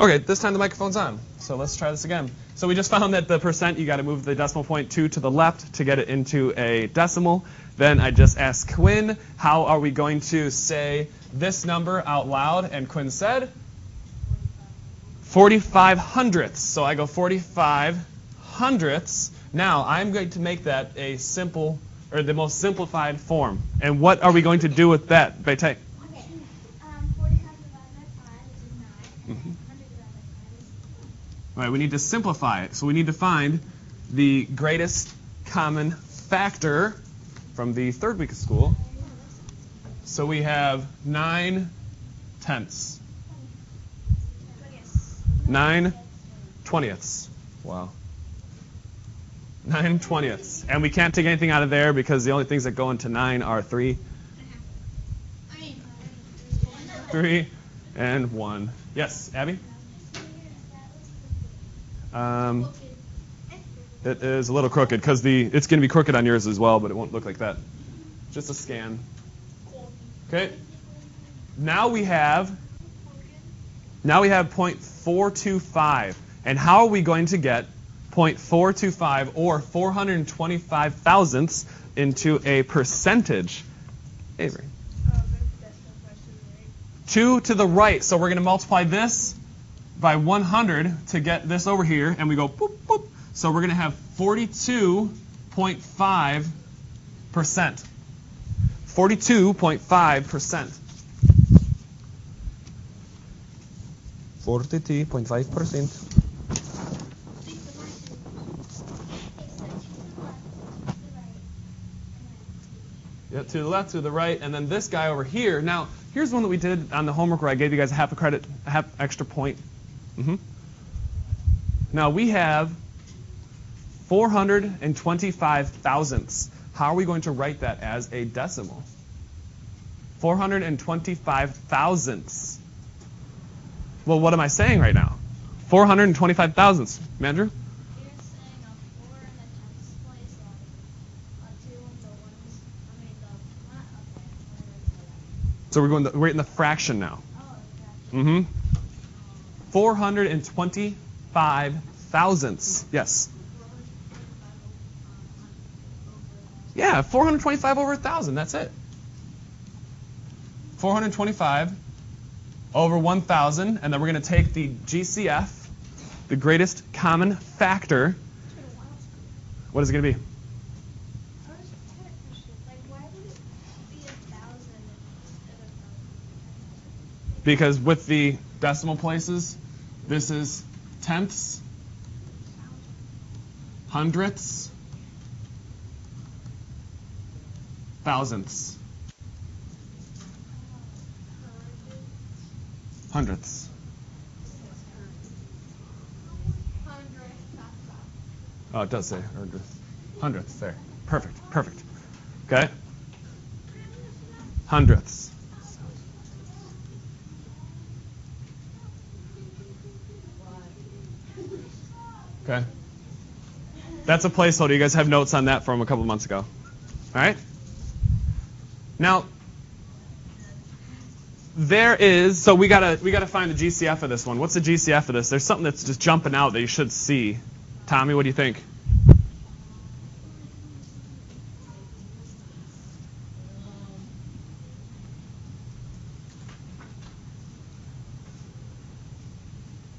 Okay, this time the microphone's on. So let's try this again. So we just found that the percent, you got to move the decimal point 2 to the left to get it into a decimal. Then I just asked Quinn, how are we going to say this number out loud? And Quinn said 45 hundredths. So I go 45 hundredths. Now I'm going to make that a simple, or the most simplified form. And what are we going to do with that? By type? Okay. 45 divided by 5 is 9. And 100 divided by 5 is 4. All right, we need to simplify it. So we need to find the greatest common factor from the third week of school. So we have 9 tenths. 9 twentieths. Wow. 9 twentieths. And we can't take anything out of there because the only things that go into 9 are 3. 3 and 1. Yes, Abby? It is a little crooked because it's going to be crooked on yours as well, but it won't look like that. Just a scan. Okay. Now we have 0.425. And how are we going to get 0.425 or 425 thousandths into a percentage? Avery. 2 to the right. So we're going to multiply this by 100 to get this over here, and we go boop, boop. So we're going to have 42.5%. 42.5%. 42.5%. Yep, to the left, to the right, and then this guy over here. Now, here's one that we did on the homework where I gave you guys a half extra point. Now we have 425 thousandths. How are we going to write that as a decimal? 425 thousandths. Well, what am I saying right now? 425 thousandths. Mandrew? You're saying a 4 in the tens place, a 2 in the ones, So we're in the fraction now. Oh, 425 thousandths. Yes. Yeah, 425 over 1,000. That's it. 425 over 1,000, and then we're going to take the GCF, the greatest common factor. What is it going to be? why would it be 1,000 instead of Because with the decimal places, this is tenths, hundredths, thousandths. Hundredths. Oh, it does say hundredths. Hundredths, there. Perfect, perfect. Okay? Hundredths. Okay? That's a placeholder. You guys have notes on that from a couple months ago. All right? Now, there is, so we gotta find the GCF of this one. What's the GCF of this? There's something that's just jumping out that you should see. Tommy, what do you think?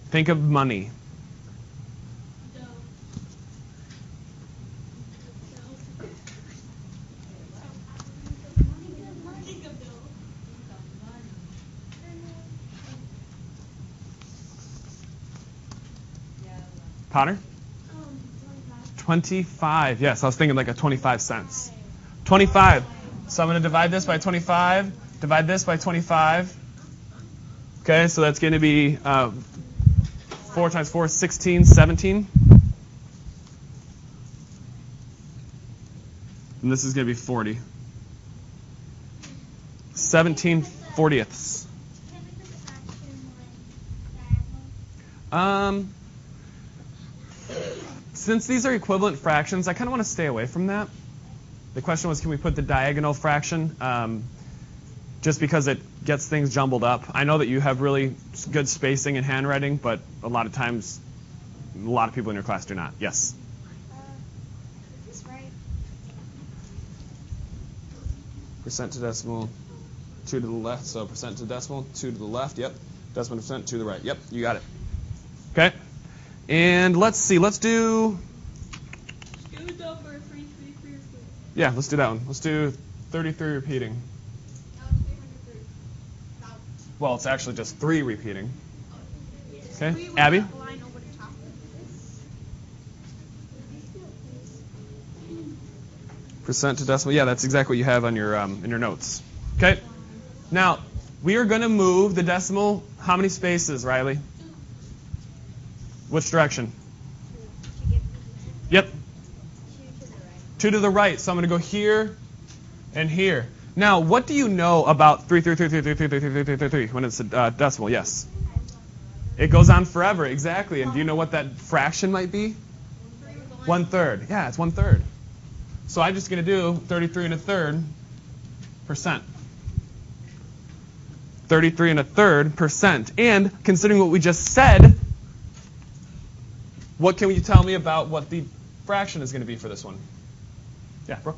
Think of money. Potter? 25. Yes, I was thinking like a 25 cents. 25. So I'm going to divide this by 25. Divide this by 25. Okay, so that's going to be 4 times 4 is 16, 17. And this is going to be 40. 17 40ths. Since these are equivalent fractions, I kind of want to stay away from that. The question was, can we put the diagonal fraction? just because it gets things jumbled up. I know that you have really good spacing in handwriting, but a lot of times, a lot of people in your class do not. Yes? Is this right? Percent to decimal, 2 to the left, so percent to decimal, 2 to the left, yep. Decimal to percent, 2 to the right, yep, you got it. Okay, and let's see, let's do... Yeah, let's do that one. Let's do 33 repeating. Well, it's actually just 3 repeating. Okay, Abby? Percent to decimal. Yeah, that's exactly what you have on your notes. Okay. Now, we are going to move the decimal. How many spaces, Riley? Which direction? Yep. 2 to the right. So I'm going to go here and here. Now, what do you know about 3 when it's a decimal? Yes. It goes on forever, exactly. And do you know what that fraction might be? 1/3. Yeah, it's 1/3. So I'm just going to do 33 1/3 percent. 33 1/3 percent. And considering what we just said, what can you tell me about what the fraction is going to be for this one? Yeah, bro.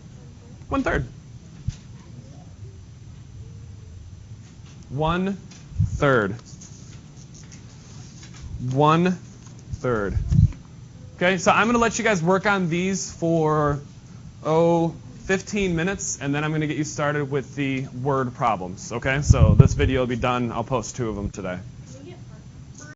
1/3. 1/3. 1/3. Okay, so I'm going to let you guys work on these for 15 minutes, and then I'm going to get you started with the word problems. Okay, so this video will be done. I'll post 2 of them today.